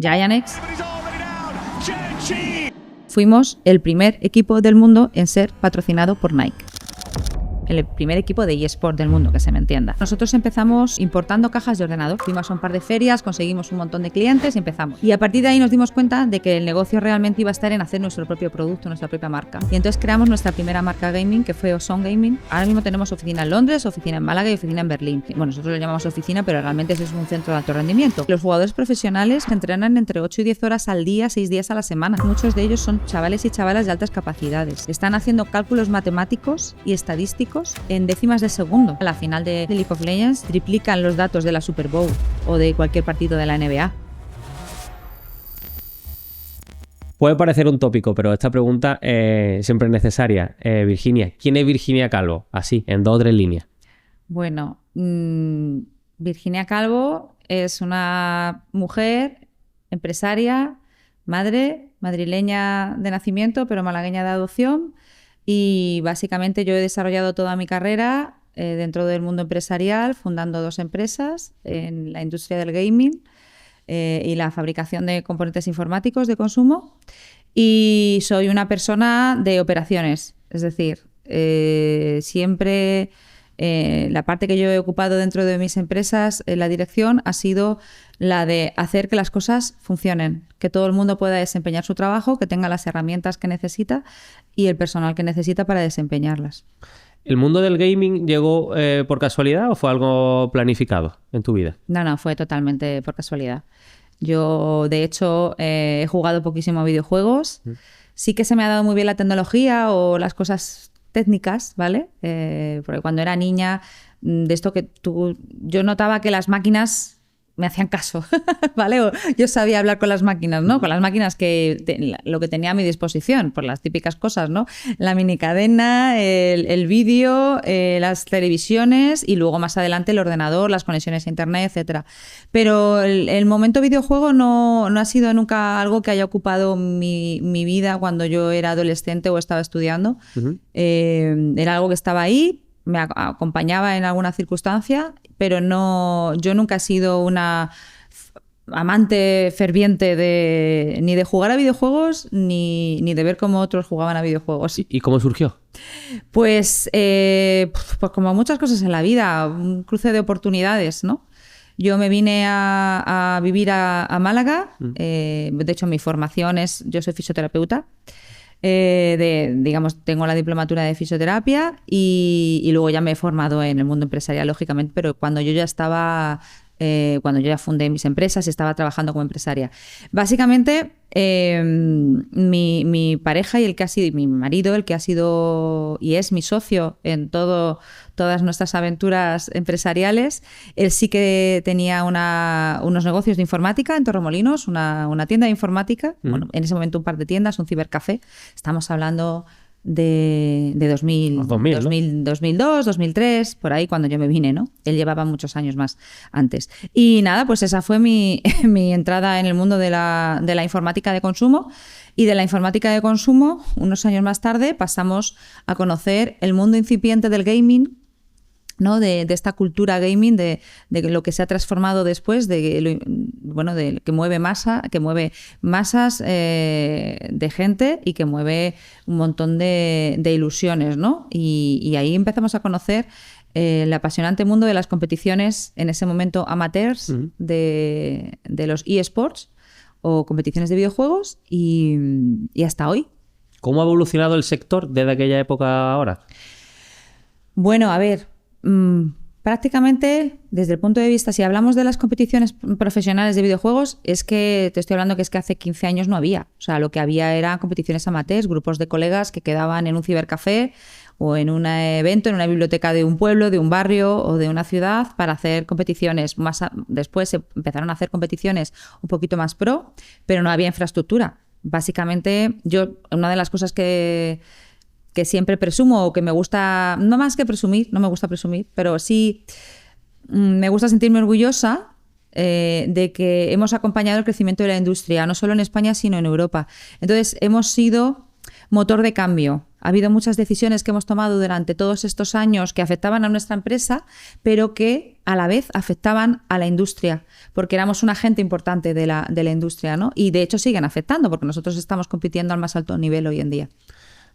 Giant-X. Fuimos el primer equipo del mundo en ser patrocinado por Nike. El primer equipo de eSport del mundo, que se me entienda. Nosotros empezamos importando cajas de ordenador. Fuimos a un par de ferias, conseguimos un montón de clientes y empezamos. Y a partir de ahí nos dimos cuenta de que el negocio realmente iba a estar en hacer nuestro propio producto, nuestra propia marca. Y entonces creamos nuestra primera marca gaming, que fue Ozone Gaming. Ahora mismo tenemos oficina en Londres, oficina en Málaga y oficina en Berlín. Bueno, nosotros lo llamamos oficina, pero realmente es un centro de alto rendimiento. Los jugadores profesionales entrenan entre 8 y 10 horas al día, 6 días a la semana. Muchos de ellos son chavales y chavalas de altas capacidades. Están haciendo cálculos matemáticos y estadísticos en décimas de segundo. A la final de League of Legends triplican los datos de la Super Bowl o de cualquier partido de la NBA. Puede parecer un tópico, pero esta pregunta siempre es necesaria. Virginia, ¿quién es Virginia Calvo? Así, en 2 o 3 líneas. Bueno, Virginia Calvo es una mujer empresaria, madrileña de nacimiento, pero malagueña de adopción. Y básicamente yo he desarrollado toda mi carrera dentro del mundo empresarial, fundando 2 empresas en la industria del gaming y la fabricación de componentes informáticos de consumo. Y soy una persona de operaciones, es decir, siempre la parte que yo he ocupado dentro de mis empresas, la dirección, ha sido la de hacer que las cosas funcionen, que todo el mundo pueda desempeñar su trabajo, que tenga las herramientas que necesita y el personal que necesita para desempeñarlas. ¿El mundo del gaming llegó por casualidad o fue algo planificado en tu vida? No, fue totalmente por casualidad. Yo, de hecho, he jugado poquísimo a videojuegos. Sí que se me ha dado muy bien la tecnología o las cosas técnicas, ¿vale? Porque cuando era niña, de esto que yo notaba que las máquinas me hacían caso, ¿vale? Yo sabía hablar con las máquinas, ¿no? Con las máquinas lo que tenía a mi disposición, por las típicas cosas, ¿no? La minicadena, el vídeo, las televisiones y luego más adelante el ordenador, las conexiones a internet, etcétera. Pero el momento videojuego no ha sido nunca algo que haya ocupado mi vida cuando yo era adolescente o estaba estudiando. Era algo que estaba ahí, me acompañaba en alguna circunstancia, pero yo nunca he sido una amante ferviente ni de jugar a videojuegos ni de ver cómo otros jugaban a videojuegos. ¿Y cómo surgió? Pues como muchas cosas en la vida, un cruce de oportunidades, ¿no? Yo me vine a vivir a Málaga. De hecho, mi formación yo soy fisioterapeuta. Digamos, tengo la diplomatura de fisioterapia y luego ya me he formado en el mundo empresarial, lógicamente, pero cuando yo ya fundé mis empresas y estaba trabajando como empresaria. Básicamente, mi pareja y el que ha sido mi marido, el que ha sido y es mi socio en todas nuestras aventuras empresariales, él sí que tenía unos negocios de informática en Torremolinos, una tienda de informática, bueno, en ese momento un par de tiendas, un cibercafé. Estamos hablando de 2002, 2003, por ahí cuando yo me vine, ¿no? Él llevaba muchos años más antes. Y nada, pues esa fue mi entrada en el mundo de la informática de consumo. Y de la informática de consumo, unos años más tarde, pasamos a conocer el mundo incipiente del gaming, ¿no? De esta cultura gaming, de lo que se ha transformado después, de que mueve masas de gente y que mueve un montón de ilusiones, ¿no? Y ahí empezamos a conocer el apasionante mundo de las competiciones, en ese momento amateurs, de los eSports o competiciones de videojuegos y hasta hoy. ¿Cómo ha evolucionado el sector desde aquella época a ahora? Bueno, a ver, prácticamente desde el punto de vista, si hablamos de las competiciones profesionales de videojuegos, es que te estoy hablando que es que hace 15 años no había. O sea, lo que había eran competiciones amateurs, grupos de colegas que quedaban en un cibercafé o en un evento, en una biblioteca de un pueblo, de un barrio o de una ciudad para hacer competiciones. Después se empezaron a hacer competiciones un poquito más pro, pero no había infraestructura. Básicamente, una de las cosas que siempre presumo o que me gusta, no más que presumir, no me gusta presumir, pero sí me gusta sentirme orgullosa de que hemos acompañado el crecimiento de la industria, no solo en España, sino en Europa. Entonces, hemos sido motor de cambio Ha habido muchas decisiones que hemos tomado durante todos estos años que afectaban a nuestra empresa, pero que a la vez afectaban a la industria, porque éramos un agente importante de la industria, ¿no? Y de hecho siguen afectando, porque nosotros estamos compitiendo al más alto nivel hoy en día.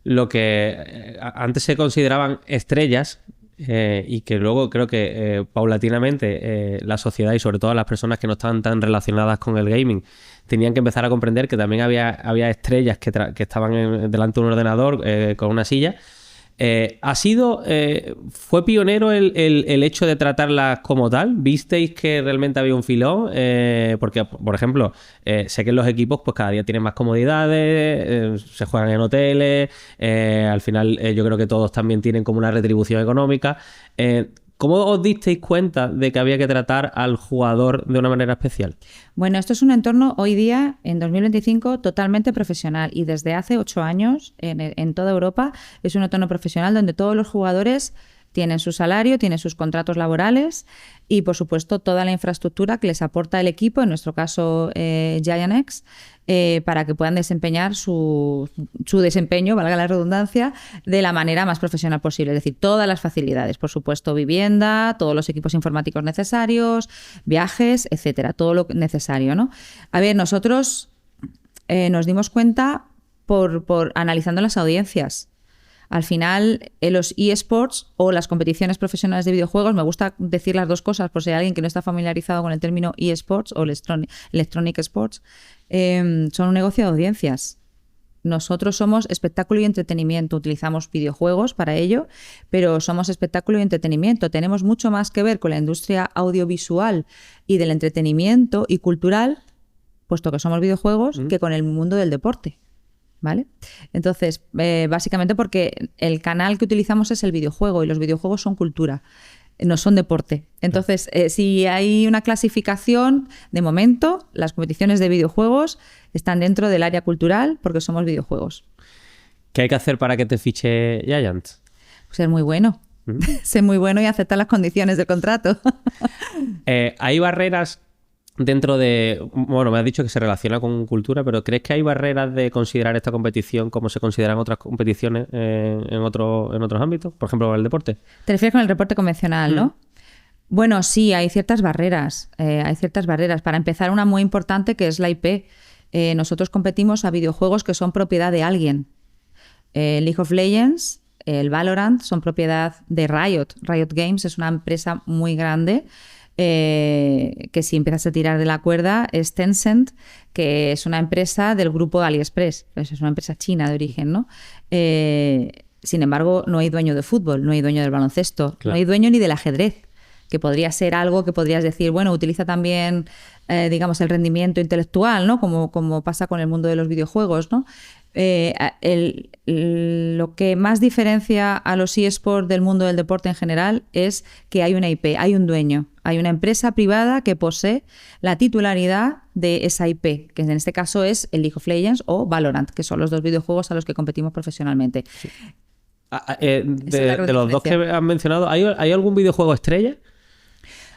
Lo que antes se consideraban estrellas, y que luego creo que paulatinamente la sociedad y sobre todo las personas que no estaban tan relacionadas con el gaming tenían que empezar a comprender que también había estrellas que estaban delante de un ordenador con una silla. ¿Fue pionero el hecho de tratarlas como tal? ¿Visteis que realmente había un filón? Porque, por ejemplo, sé que en los equipos pues cada día tienen más comodidades, se juegan en hoteles, al final yo creo que todos también tienen como una retribución económica. ¿Cómo os disteis cuenta de que había que tratar al jugador de una manera especial? Bueno, esto es un entorno hoy día, en 2025, totalmente profesional y desde hace 8 años en toda Europa es un entorno profesional donde todos los jugadores tienen su salario, tienen sus contratos laborales y, por supuesto, toda la infraestructura que les aporta el equipo, en nuestro caso GiantX, para que puedan desempeñar su desempeño, valga la redundancia, de la manera más profesional posible. Es decir, todas las facilidades, por supuesto, vivienda, todos los equipos informáticos necesarios, viajes, etcétera, todo lo necesario, ¿no? A ver, nosotros nos dimos cuenta por analizando las audiencias. Al final, los eSports o las competiciones profesionales de videojuegos, me gusta decir las dos cosas por si hay alguien que no está familiarizado con el término eSports o Electronic Sports, son un negocio de audiencias. Nosotros somos espectáculo y entretenimiento, utilizamos videojuegos para ello, pero somos espectáculo y entretenimiento. Tenemos mucho más que ver con la industria audiovisual y del entretenimiento y cultural, puesto que somos videojuegos, que con el mundo del deporte. ¿Vale? Entonces, básicamente porque el canal que utilizamos es el videojuego y los videojuegos son cultura, no son deporte. Entonces, si hay una clasificación, de momento, las competiciones de videojuegos están dentro del área cultural porque somos videojuegos. ¿Qué hay que hacer para que te fiche Giant? Ser muy bueno. Ser muy bueno y aceptar las condiciones del contrato. ¿Hay barreras dentro de... Bueno, me has dicho que se relaciona con cultura, pero ¿crees que hay barreras de considerar esta competición como se consideran otras competiciones en otros ámbitos? Por ejemplo, el deporte. Te refieres con el deporte convencional, ¿no? Bueno, sí, hay ciertas barreras. Para empezar, una muy importante que es la IP. Nosotros competimos a videojuegos que son propiedad de alguien. League of Legends, el Valorant son propiedad de Riot. Riot Games es una empresa muy grande que si empiezas a tirar de la cuerda es Tencent, que es una empresa del grupo AliExpress, es una empresa china de origen, ¿no? Sin embargo, no hay dueño de fútbol, no hay dueño del baloncesto, claro. No hay dueño ni del ajedrez, que podría ser algo que podrías decir, bueno, utiliza también, digamos, el rendimiento intelectual, ¿no? Como pasa con el mundo de los videojuegos, ¿no? Lo que más diferencia a los eSports del mundo del deporte en general es que hay una IP, hay un dueño, hay una empresa privada que posee la titularidad de esa IP, que en este caso es el League of Legends o Valorant, que son los dos videojuegos a los que competimos profesionalmente. Sí. De los dos que has mencionado, ¿hay algún videojuego estrella?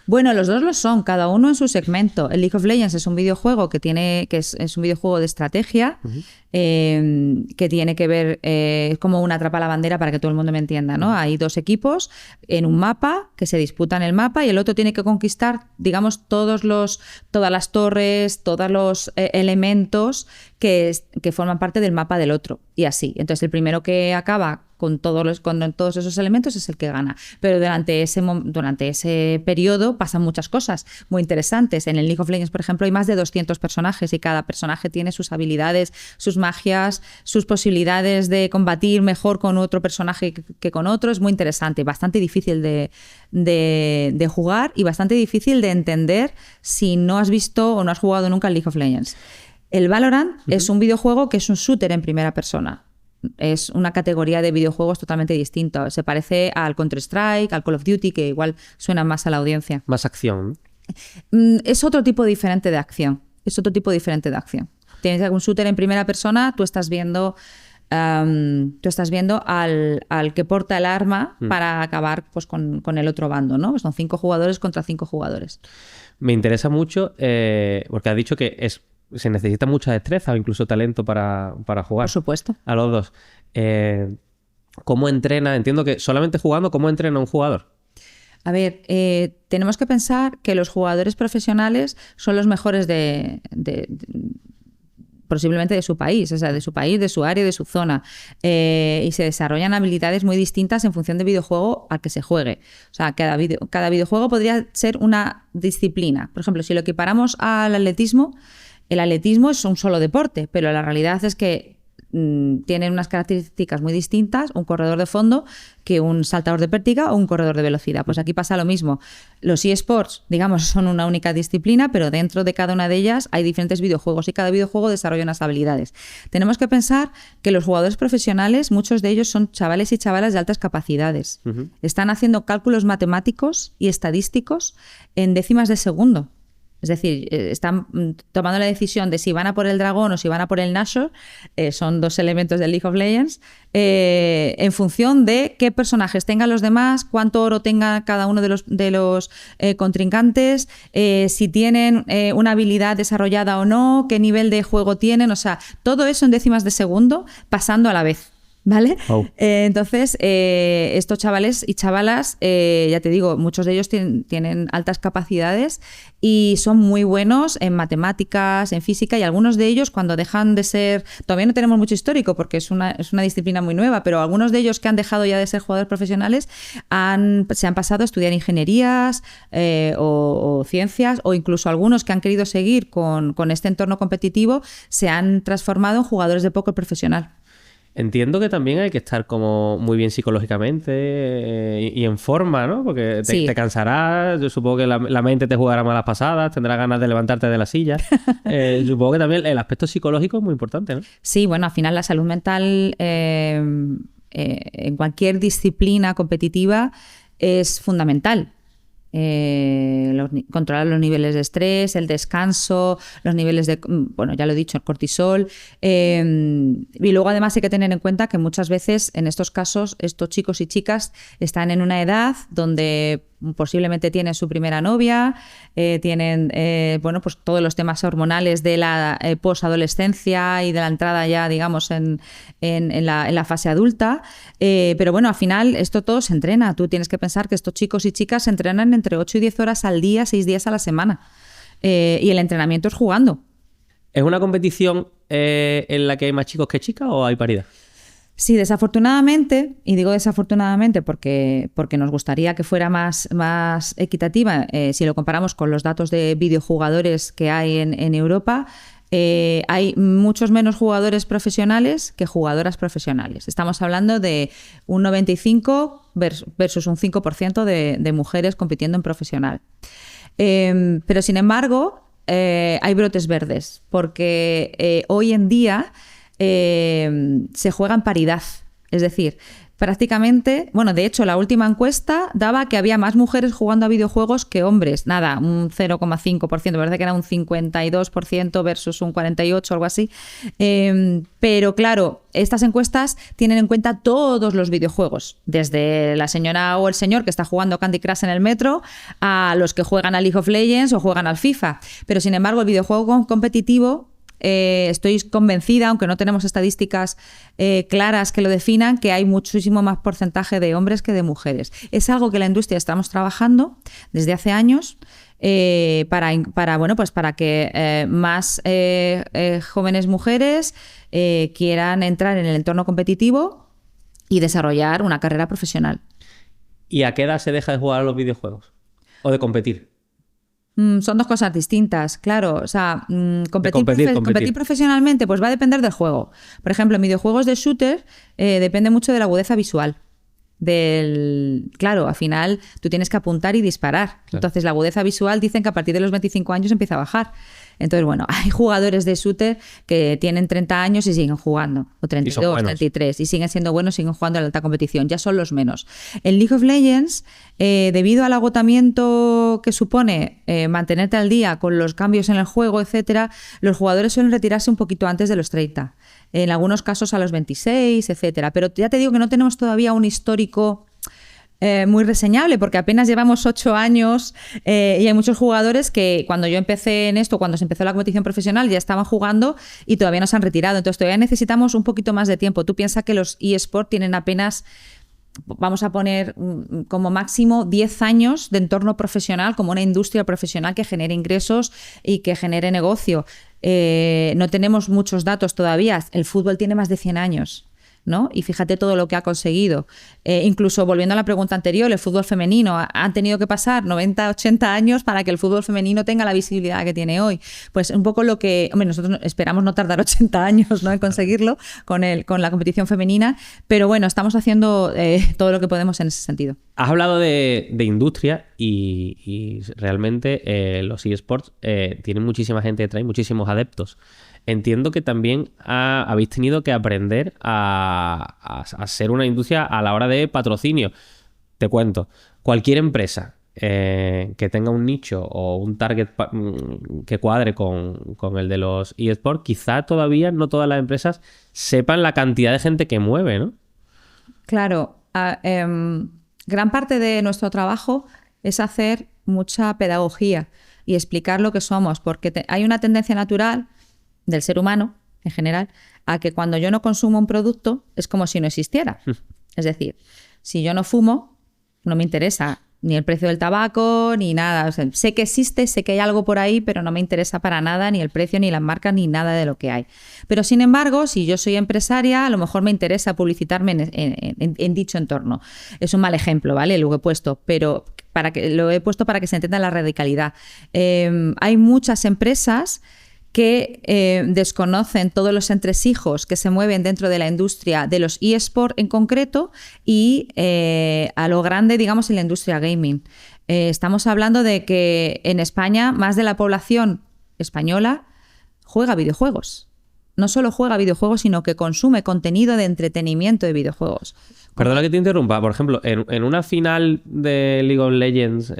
Bueno, los dos lo son, cada uno en su segmento. El League of Legends es un videojuego que es un videojuego de estrategia, que tiene que ver como una atrapa la bandera para que todo el mundo me entienda, ¿no? Hay dos equipos en un mapa que se disputan el mapa y el otro tiene que conquistar, digamos, todas las torres, todos los elementos que forman parte del mapa del otro y así. Entonces el primero que acaba con todos esos elementos es el que gana. Pero durante ese periodo pasan muchas cosas muy interesantes. En el League of Legends, por ejemplo, hay más de 200 personajes y cada personaje tiene sus habilidades, sus magias, sus posibilidades de combatir mejor con otro personaje que con otro. Es muy interesante, bastante difícil de jugar y bastante difícil de entender si no has visto o no has jugado nunca al League of Legends. El Valorant es un videojuego que es un shooter en primera persona. Es una categoría de videojuegos totalmente distinta. Se parece al Counter-Strike, al Call of Duty, que igual suena más a la audiencia. Más acción. Es otro tipo diferente de acción. Tienes algún shooter en primera persona, tú estás viendo al que porta el arma para acabar pues, con el otro bando, ¿no? Son 5 jugadores contra 5 jugadores. Me interesa mucho porque has dicho que se necesita mucha destreza o incluso talento para jugar. Por supuesto. A los dos. ¿Cómo entrena? Entiendo que solamente jugando, ¿cómo entrena un jugador? A ver, tenemos que pensar que los jugadores profesionales son los mejores posiblemente de su país, o sea, de su país, de su área, de su zona, y se desarrollan habilidades muy distintas en función del videojuego al que se juegue. O sea, cada videojuego podría ser una disciplina. Por ejemplo, si lo equiparamos al atletismo, el atletismo es un solo deporte, pero la realidad es que tienen unas características muy distintas un corredor de fondo que un saltador de pértiga o un corredor de velocidad. Pues aquí pasa lo mismo. Los eSports, digamos, son una única disciplina, pero dentro de cada una de ellas hay diferentes videojuegos y cada videojuego desarrolla unas habilidades. Tenemos que pensar que los jugadores profesionales, muchos de ellos son chavales y chavalas de altas capacidades. Están haciendo cálculos matemáticos y estadísticos en décimas de segundo. Es decir, están tomando la decisión de si van a por el dragón o si van a por el Nashor, son dos elementos del League of Legends, en función de qué personajes tengan los demás, cuánto oro tenga cada uno de los contrincantes, si tienen una habilidad desarrollada o no, qué nivel de juego tienen, o sea, todo eso en décimas de segundo pasando a la vez. ¿Vale? Oh. Entonces, estos chavales y chavalas, ya te digo, muchos de ellos tienen altas capacidades y son muy buenos en matemáticas, en física, y algunos de ellos cuando dejan de ser, todavía no tenemos mucho histórico porque es una disciplina muy nueva, pero algunos de ellos que han dejado ya de ser jugadores profesionales se han pasado a estudiar ingenierías o ciencias, o incluso algunos que han querido seguir con este entorno competitivo se han transformado en jugadores de póker profesional. Entiendo que también hay que estar como muy bien psicológicamente y en forma, ¿no? Porque te cansarás, yo supongo que la mente te jugará malas pasadas, tendrás ganas de levantarte de la silla. Supongo que también el aspecto psicológico es muy importante, ¿no? Sí, bueno, al final la salud mental en cualquier disciplina competitiva es fundamental. Controlar los niveles de estrés, el descanso, los niveles de, bueno, ya lo he dicho, el cortisol. Y luego además hay que tener en cuenta que muchas veces en estos casos estos chicos y chicas están en una edad donde posiblemente tienen su primera novia, tienen bueno, pues todos los temas hormonales de la posadolescencia y de la entrada ya, digamos, en la fase adulta. Pero bueno, al final esto todo se entrena. Tú tienes que pensar que estos chicos y chicas se entrenan entre 8 y 10 horas al día, 6 días a la semana. Y el entrenamiento es jugando. ¿Es una competición en la que hay más chicos que chicas o hay paridad? Sí, desafortunadamente, y digo desafortunadamente porque nos gustaría que fuera más equitativa, si lo comparamos con los datos de videojugadores que hay en Europa, hay muchos menos jugadores profesionales que jugadoras profesionales. Estamos hablando de un 95 versus un 5% de mujeres compitiendo en profesional. Pero sin embargo, hay brotes verdes, porque hoy en día se juega en paridad, es decir, prácticamente, bueno, de hecho la última encuesta daba que había más mujeres jugando a videojuegos que hombres, nada, un 0,5%, parece que era un 52% versus un 48%, algo así, pero claro, estas encuestas tienen en cuenta todos los videojuegos, desde la señora o el señor que está jugando Candy Crush en el metro a los que juegan a League of Legends o juegan al FIFA, pero sin embargo el videojuego competitivo, estoy convencida, aunque no tenemos estadísticas claras que lo definan, que hay muchísimo más porcentaje de hombres que de mujeres. Es algo que la industria estamos trabajando desde hace años para que más jóvenes mujeres quieran entrar en el entorno competitivo y desarrollar una carrera profesional. ¿Y a qué edad se deja de jugar a los videojuegos? ¿O de competir? Son dos cosas distintas, claro. O sea, competir profesionalmente pues va a depender del juego. Por ejemplo, en videojuegos de shooter depende mucho de la agudeza visual. Claro, al final tú tienes que apuntar y disparar. Claro. Entonces la agudeza visual dicen que a partir de los 25 años empieza a bajar. Entonces, bueno, hay jugadores de shooter que tienen 30 años y siguen jugando, o 32, 33, y siguen siendo buenos, siguen jugando en la alta competición, ya son los menos. En League of Legends, debido al agotamiento que supone mantenerte al día con los cambios en el juego, etcétera, los jugadores suelen retirarse un poquito antes de los 30, en algunos casos a los 26, etcétera. Pero ya te digo que no tenemos todavía un histórico muy reseñable, porque apenas llevamos 8 años y hay muchos jugadores que cuando yo empecé en esto, cuando se empezó la competición profesional, ya estaban jugando y todavía no se han retirado. Entonces todavía necesitamos un poquito más de tiempo. Tú piensas que los eSports tienen apenas, vamos a poner como máximo 10 años de entorno profesional, como una industria profesional que genere ingresos y que genere negocio. No tenemos muchos datos todavía. El fútbol tiene más de 100 años. ¿No? Y fíjate todo lo que ha conseguido. Incluso volviendo a la pregunta anterior, el fútbol femenino, han tenido que pasar 90, 80 años para que el fútbol femenino tenga la visibilidad que tiene hoy. Pues un poco lo que, hombre, nosotros esperamos no tardar 80 años, ¿no?, en conseguirlo con la competición femenina, pero bueno, estamos haciendo todo lo que podemos en ese sentido. Has hablado de industria y realmente los eSports tienen muchísima gente detrás y muchísimos adeptos. Entiendo que también habéis tenido que aprender a ser una industria a la hora de patrocinio. Te cuento, cualquier empresa que tenga un nicho o un target que cuadre con el de los eSports, quizá todavía no todas las empresas sepan la cantidad de gente que mueve, ¿no? Claro, gran parte de nuestro trabajo es hacer mucha pedagogía y explicar lo que somos, porque hay una tendencia natural del ser humano, en general, a que cuando yo no consumo un producto es como si no existiera. Es decir, si yo no fumo, no me interesa ni el precio del tabaco, ni nada. O sea, sé que existe, sé que hay algo por ahí, pero no me interesa para nada ni el precio, ni las marcas, ni nada de lo que hay. Pero sin embargo, si yo soy empresaria, a lo mejor me interesa publicitarme en dicho entorno. Es un mal ejemplo, ¿vale? Lo he puesto, pero lo he puesto para que se entienda la radicalidad. Hay muchas empresas que desconocen todos los entresijos que se mueven dentro de la industria de los eSports en concreto y a lo grande, digamos, en la industria gaming. Estamos hablando de que en España más de la población española juega videojuegos. No solo juega videojuegos, sino que consume contenido de entretenimiento de videojuegos. Perdona que te interrumpa. Por ejemplo, en una final de League of Legends...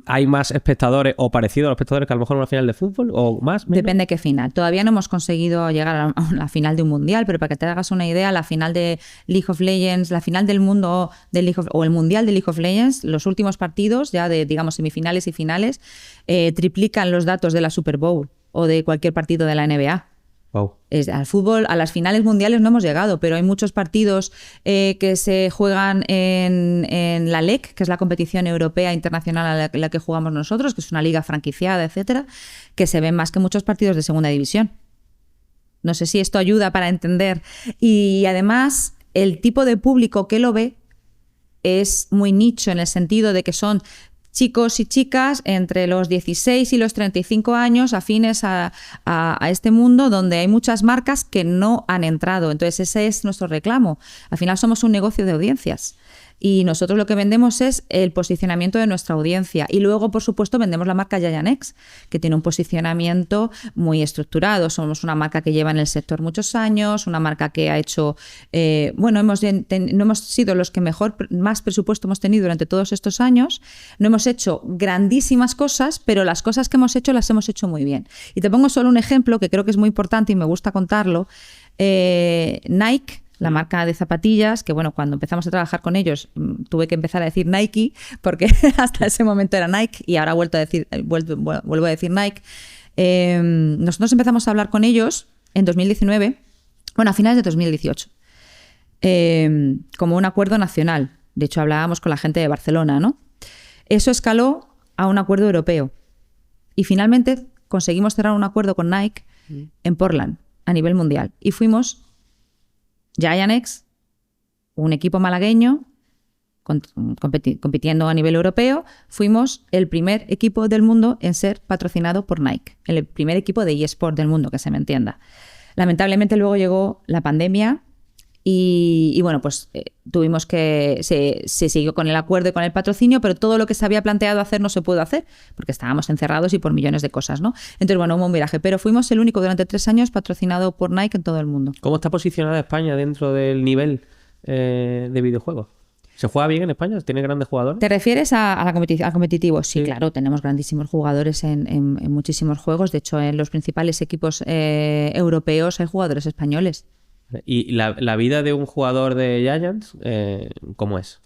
¿hay más espectadores o parecido a los espectadores que a lo mejor en una final de fútbol o más? ¿Menos? Depende de qué final. Todavía no hemos conseguido llegar a la final de un mundial, pero para que te hagas una idea, la final de League of Legends, la final del mundo de o el mundial de League of Legends, los últimos partidos ya de, digamos, semifinales y finales, triplican los datos de la Super Bowl o de cualquier partido de la NBA. Wow. Al fútbol, a las finales mundiales no hemos llegado, pero hay muchos partidos que se juegan en la LEC, que es la competición europea internacional a la que jugamos nosotros, que es una liga franquiciada, etcétera, que se ven más que muchos partidos de segunda división. No sé si esto ayuda para entender. Y además, el tipo de público que lo ve es muy nicho, en el sentido de que son chicos y chicas entre los 16 y los 35 años afines a este mundo donde hay muchas marcas que no han entrado. Entonces ese es nuestro reclamo. Al final somos un negocio de audiencias y nosotros lo que vendemos es el posicionamiento de nuestra audiencia. Y luego, por supuesto, vendemos la marca Giant-X, que tiene un posicionamiento muy estructurado. Somos una marca que lleva en el sector muchos años, una marca que ha hecho... no hemos sido los que más presupuesto hemos tenido durante todos estos años. No hemos hecho grandísimas cosas, pero las cosas que hemos hecho las hemos hecho muy bien. Y te pongo solo un ejemplo que creo que es muy importante y me gusta contarlo. Nike, la marca de zapatillas, que bueno, cuando empezamos a trabajar con ellos tuve que empezar a decir Nike, porque hasta ese momento era Nike y ahora vuelvo a decir Nike. Nosotros empezamos a hablar con ellos en 2019, bueno, a finales de 2018, como un acuerdo nacional. De hecho, hablábamos con la gente de Barcelona, ¿no? Eso escaló a un acuerdo europeo y finalmente conseguimos cerrar un acuerdo con Nike en Portland a nivel mundial y fuimos Giant-X, un equipo malagueño compitiendo a nivel europeo, fuimos el primer equipo del mundo en ser patrocinado por Nike, el primer equipo de eSport del mundo, que se me entienda. Lamentablemente luego llegó la pandemia y bueno, pues tuvimos que... Se siguió con el acuerdo y con el patrocinio, pero todo lo que se había planteado hacer no se pudo hacer, porque estábamos encerrados y por millones de cosas, ¿no? Entonces, bueno, hubo un viraje, pero fuimos el único durante 3 años patrocinado por Nike en todo el mundo. ¿Cómo está posicionada España dentro del nivel de videojuegos? ¿Se juega bien en España? ¿Tiene grandes jugadores? ¿Te refieres a competitivo? Sí, claro, tenemos grandísimos jugadores en muchísimos juegos. De hecho, en los principales equipos europeos hay jugadores españoles. ¿Y la vida de un jugador de Giants, cómo es?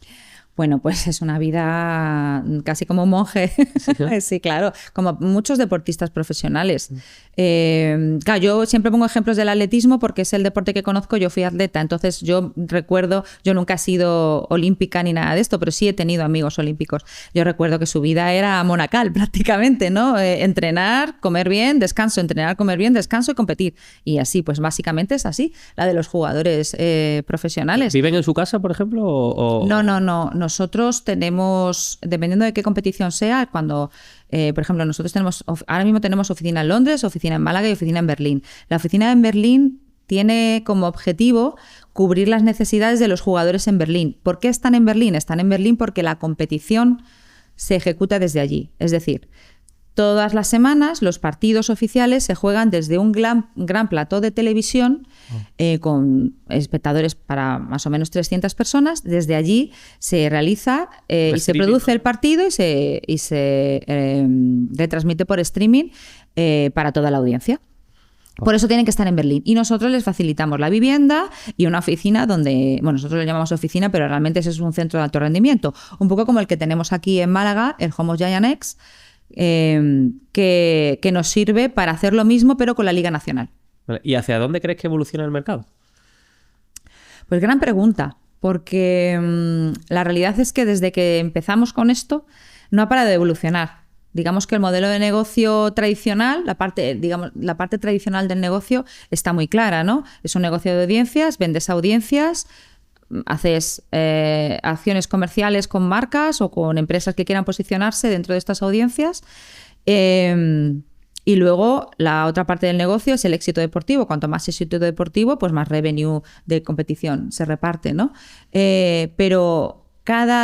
Bueno, pues es una vida casi como un monje. ¿Sí, no? Sí, claro, como muchos deportistas profesionales. Claro, yo siempre pongo ejemplos del atletismo porque es el deporte que conozco, yo fui atleta, entonces yo recuerdo, yo nunca he sido olímpica ni nada de esto, pero sí he tenido amigos olímpicos. Yo recuerdo que su vida era monacal prácticamente, ¿no? Entrenar, comer bien, descanso, entrenar, comer bien, descanso y competir. Y así, pues básicamente es así, la de los jugadores profesionales. ¿Viven en su casa, por ejemplo? No. Nosotros tenemos, dependiendo de qué competición sea, cuando, por ejemplo, ahora mismo tenemos oficina en Londres, oficina en Málaga y oficina en Berlín. La oficina en Berlín tiene como objetivo cubrir las necesidades de los jugadores en Berlín. ¿Por qué están en Berlín? Están en Berlín porque la competición se ejecuta desde allí. Es decir, todas las semanas los partidos oficiales se juegan desde un gran plató de televisión con espectadores para más o menos 300 personas. Desde allí se realiza y se produce el partido y se retransmite por streaming para toda la audiencia. Por eso tienen que estar en Berlín. Y nosotros les facilitamos la vivienda y una oficina donde, bueno, nosotros lo llamamos oficina, pero realmente ese es un centro de alto rendimiento. Un poco como el que tenemos aquí en Málaga, el Home of Giants X, que nos sirve para hacer lo mismo pero con la Liga Nacional. ¿Y hacia dónde crees que evoluciona el mercado? Pues gran pregunta, porque la realidad es que desde que empezamos con esto no ha parado de evolucionar. Digamos que el modelo de negocio tradicional, la parte tradicional del negocio está muy clara, ¿no? Es un negocio de audiencias, vendes audiencias, haces acciones comerciales con marcas o con empresas que quieran posicionarse dentro de estas audiencias. Y luego la otra parte del negocio es el éxito deportivo. Cuanto más éxito deportivo, pues más revenue de competición se reparte, ¿no? Pero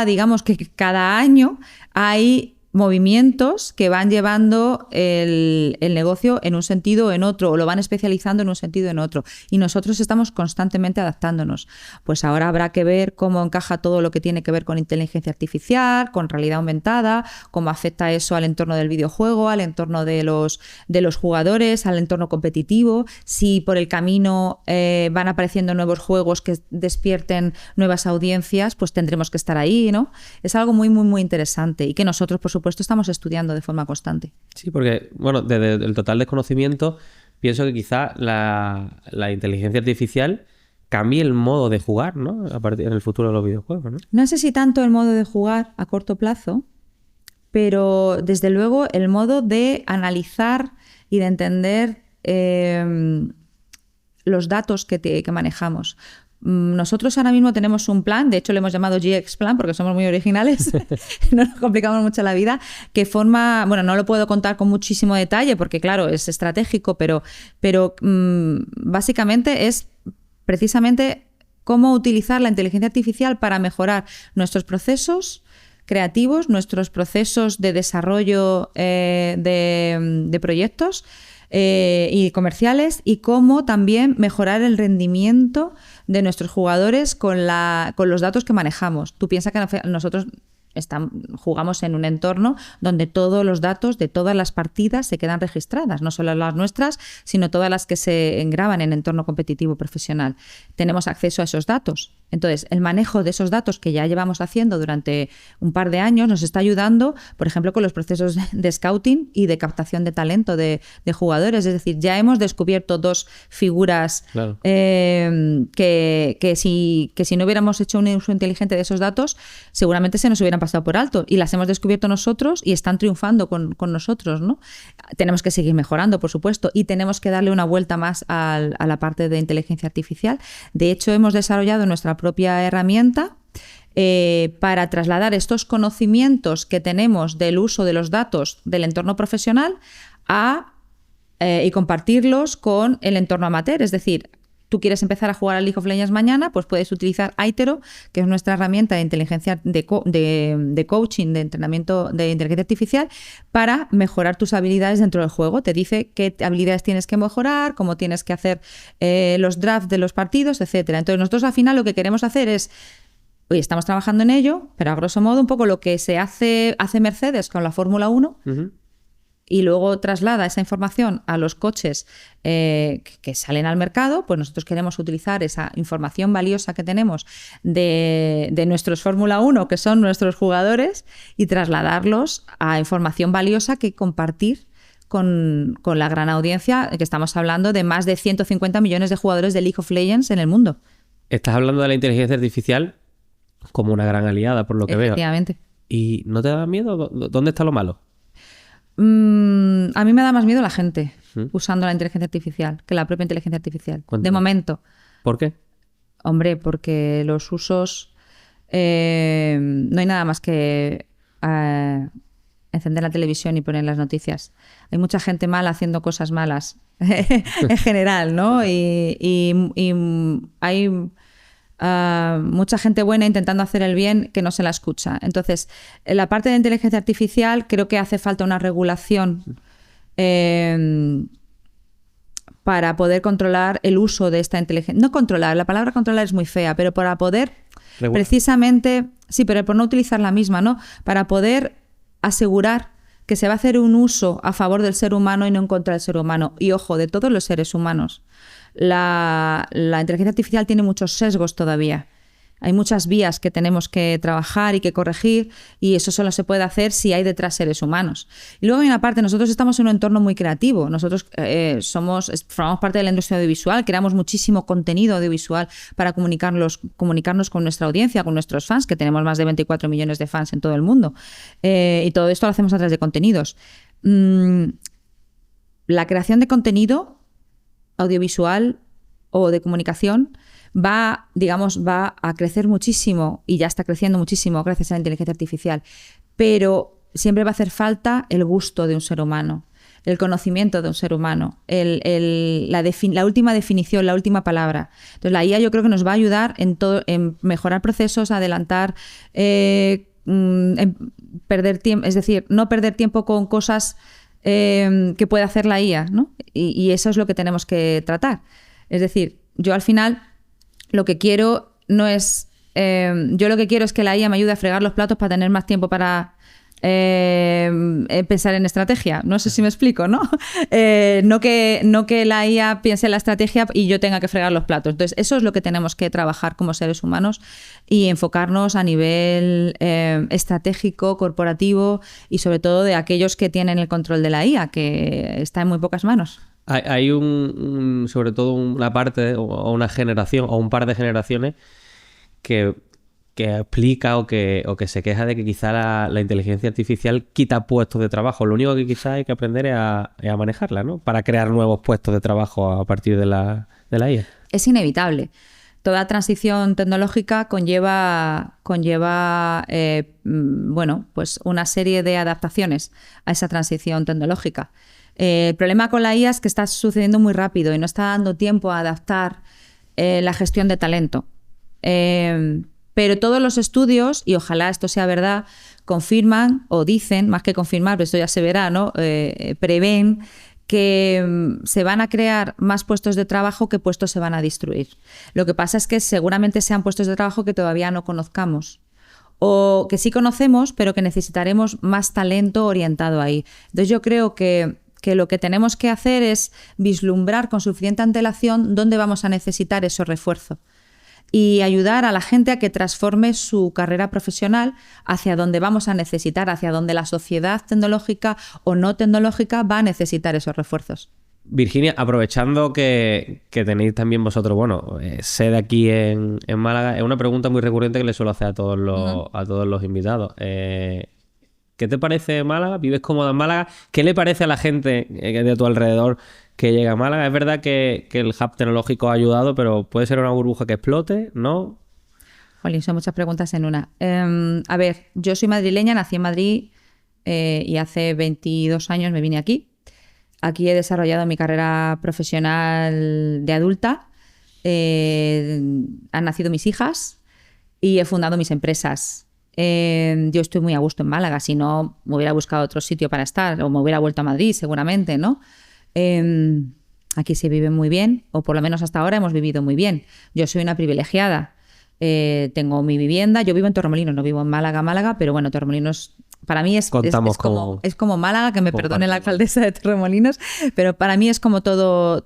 digamos que cada año hay movimientos que van llevando el negocio en un sentido o en otro, o lo van especializando en un sentido o en otro. Y nosotros estamos constantemente adaptándonos. Pues ahora habrá que ver cómo encaja todo lo que tiene que ver con inteligencia artificial, con realidad aumentada, cómo afecta eso al entorno del videojuego, al entorno de los jugadores, al entorno competitivo, si por el camino van apareciendo nuevos juegos que despierten nuevas audiencias, pues tendremos que estar ahí, ¿no? Es algo muy, muy, muy interesante y que nosotros, por supuesto, estamos estudiando de forma constante. Sí, porque, bueno, desde el total desconocimiento, pienso que quizá la inteligencia artificial cambie el modo de jugar, ¿no? En el futuro de los videojuegos, ¿no? No sé si tanto el modo de jugar a corto plazo, pero desde luego el modo de analizar y de entender los datos que manejamos. Nosotros ahora mismo tenemos un plan, de hecho le hemos llamado GX Plan porque somos muy originales, no nos complicamos mucho la vida, que forma, bueno, no lo puedo contar con muchísimo detalle porque claro, es estratégico, pero básicamente es precisamente cómo utilizar la inteligencia artificial para mejorar nuestros procesos creativos, nuestros procesos de desarrollo de proyectos y comerciales, y cómo también mejorar el rendimiento de nuestros jugadores con los datos que manejamos. Tú piensas que nosotros jugamos en un entorno donde todos los datos de todas las partidas se quedan registradas, no solo las nuestras, sino todas las que se graban en entorno competitivo profesional. Tenemos acceso a esos datos. Entonces, el manejo de esos datos que ya llevamos haciendo durante un par de años nos está ayudando, por ejemplo, con los procesos de scouting y de captación de talento de jugadores. Es decir, ya hemos descubierto dos figuras claro. que si no hubiéramos hecho un uso inteligente de esos datos, seguramente se nos hubieran pasado por alto, y las hemos descubierto nosotros y están triunfando con nosotros, ¿no? Tenemos que seguir mejorando, por supuesto, y tenemos que darle una vuelta más a la parte de inteligencia artificial. De hecho, hemos desarrollado nuestra propia herramienta para trasladar estos conocimientos que tenemos del uso de los datos del entorno profesional y compartirlos con el entorno amateur. Es decir, tú quieres empezar a jugar a League of Legends mañana, pues puedes utilizar Aitero, que es nuestra herramienta de inteligencia de coaching, de entrenamiento de inteligencia artificial, para mejorar tus habilidades dentro del juego. Te dice qué habilidades tienes que mejorar, cómo tienes que hacer los drafts de los partidos, etcétera. Entonces nosotros al final lo que queremos hacer es, hoy estamos trabajando en ello, pero a grosso modo un poco lo que se hace Mercedes con la Fórmula 1, y luego traslada esa información a los coches que salen al mercado, pues nosotros queremos utilizar esa información valiosa que tenemos de nuestros Fórmula 1, que son nuestros jugadores, y trasladarlos a información valiosa que compartir con la gran audiencia, que estamos hablando de más de 150 millones de jugadores de League of Legends en el mundo. Estás hablando de la inteligencia artificial como una gran aliada, por lo que veo. Efectivamente. ¿Y no te da miedo? ¿Dónde está lo malo? A mí me da más miedo la gente usando la inteligencia artificial que la propia inteligencia artificial. Cuéntame. De momento. ¿Por qué? Hombre, porque los usos... no hay nada más que encender la televisión y poner las noticias. Hay mucha gente mala haciendo cosas malas en general, ¿no? Y hay mucha gente buena intentando hacer el bien que no se la escucha. Entonces, en la parte de inteligencia artificial creo que hace falta una regulación para poder controlar el uso de esta inteligencia. No controlar, la palabra controlar es muy fea, pero para poder precisamente, sí, pero por no utilizar la misma, ¿no? Para poder asegurar que se va a hacer un uso a favor del ser humano y no en contra del ser humano. Y ojo, de todos los seres humanos. La inteligencia artificial tiene muchos sesgos todavía. Hay muchas vías que tenemos que trabajar y que corregir, y eso solo se puede hacer si hay detrás seres humanos. Y luego hay una parte, nosotros estamos en un entorno muy creativo. Nosotros formamos parte de la industria audiovisual, creamos muchísimo contenido audiovisual para comunicarnos con nuestra audiencia, con nuestros fans, que tenemos más de 24 millones de fans en todo el mundo. Y todo esto lo hacemos a través de contenidos. La creación de contenido audiovisual o de comunicación va a crecer muchísimo, y ya está creciendo muchísimo gracias a la inteligencia artificial, pero siempre va a hacer falta el gusto de un ser humano, el conocimiento de un ser humano, la última definición, la última palabra. Entonces la IA yo creo que nos va a ayudar en mejorar procesos, adelantar, en perder tiempo, es decir, no perder tiempo con cosas que puede hacer la IA, ¿no? Y eso es lo que tenemos que tratar. Es decir, yo al final lo que quiero no es... yo lo que quiero es que la IA me ayude a fregar los platos para tener más tiempo para pensar en estrategia. No sé si me explico, ¿no? No que la IA piense en la estrategia y yo tenga que fregar los platos. Entonces, eso es lo que tenemos que trabajar como seres humanos y enfocarnos a nivel estratégico, corporativo y sobre todo de aquellos que tienen el control de la IA, que está en muy pocas manos. Hay sobre todo una parte o una generación o un par de generaciones que explica o que se queja de que quizá la inteligencia artificial quita puestos de trabajo. Lo único que quizá hay que aprender es a manejarla, ¿no? Para crear nuevos puestos de trabajo a partir de la IA. Es inevitable. Toda transición tecnológica conlleva pues una serie de adaptaciones a esa transición tecnológica. El problema con la IA es que está sucediendo muy rápido y no está dando tiempo a adaptar la gestión de talento. Pero todos los estudios, y ojalá esto sea verdad, confirman o dicen, más que confirmar, pero esto ya se verá, ¿no? Prevén que se van a crear más puestos de trabajo que puestos se van a destruir. Lo que pasa es que seguramente sean puestos de trabajo que todavía no conozcamos, o que sí conocemos, pero que necesitaremos más talento orientado ahí. Entonces yo creo que lo que tenemos que hacer es vislumbrar con suficiente antelación dónde vamos a necesitar ese refuerzo y ayudar a la gente a que transforme su carrera profesional hacia donde vamos a necesitar, hacia donde la sociedad tecnológica o no tecnológica va a necesitar esos refuerzos. Virginia, aprovechando que tenéis también vosotros, sede aquí en Málaga, es una pregunta muy recurrente que le suelo hacer a todos los invitados. ¿Qué te parece Málaga? ¿Vives cómoda en Málaga? ¿Qué le parece a la gente de tu alrededor que llega a Málaga? Es verdad que el hub tecnológico ha ayudado, pero ¿puede ser una burbuja que explote? ¿No? Jolín, son muchas preguntas en una. A ver, yo soy madrileña, nací en Madrid y hace 22 años me vine aquí. Aquí he desarrollado mi carrera profesional de adulta. Han nacido mis hijas y he fundado mis empresas. Yo estoy muy a gusto en Málaga, si no me hubiera buscado otro sitio para estar o me hubiera vuelto a Madrid seguramente, ¿no? Aquí se vive muy bien, o por lo menos hasta ahora hemos vivido muy bien. Yo soy una privilegiada, tengo mi vivienda, yo vivo en Torremolinos, no vivo en Málaga, pero bueno, Torremolinos para mí Contamos es como Málaga, que me como perdone la parte. alcaldesa de Torremolinos, pero para mí es como todo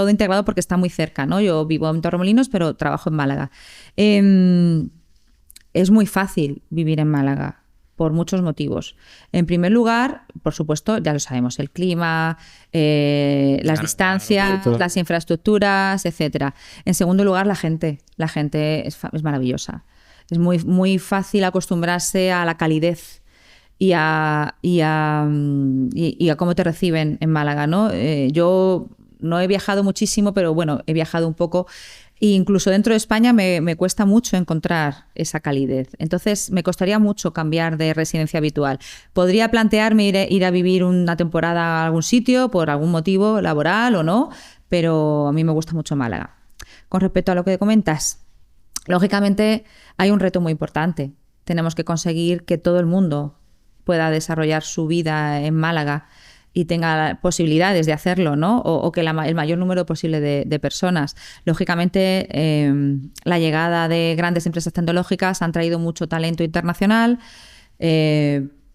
integrado porque está muy cerca, ¿no? Yo vivo en Torremolinos, pero trabajo en Málaga. Es muy fácil vivir en Málaga por muchos motivos. En primer lugar, por supuesto, ya lo sabemos, el clima, las distancias, claro. las infraestructuras, etcétera. En segundo lugar, la gente. La gente es maravillosa. Es muy, muy fácil acostumbrarse a la calidez y a cómo te reciben en Málaga, ¿no? Yo no he viajado muchísimo, pero bueno, he viajado un poco. E incluso dentro de España me cuesta mucho encontrar esa calidez. Entonces, me costaría mucho cambiar de residencia habitual. Podría plantearme ir a vivir una temporada a algún sitio por algún motivo laboral o no, pero a mí me gusta mucho Málaga. Con respecto a lo que comentas, lógicamente hay un reto muy importante. Tenemos que conseguir que todo el mundo pueda desarrollar su vida en Málaga y tenga posibilidades de hacerlo, ¿no? O que el mayor número posible de personas. Lógicamente, la llegada de grandes empresas tecnológicas han traído mucho talento internacional,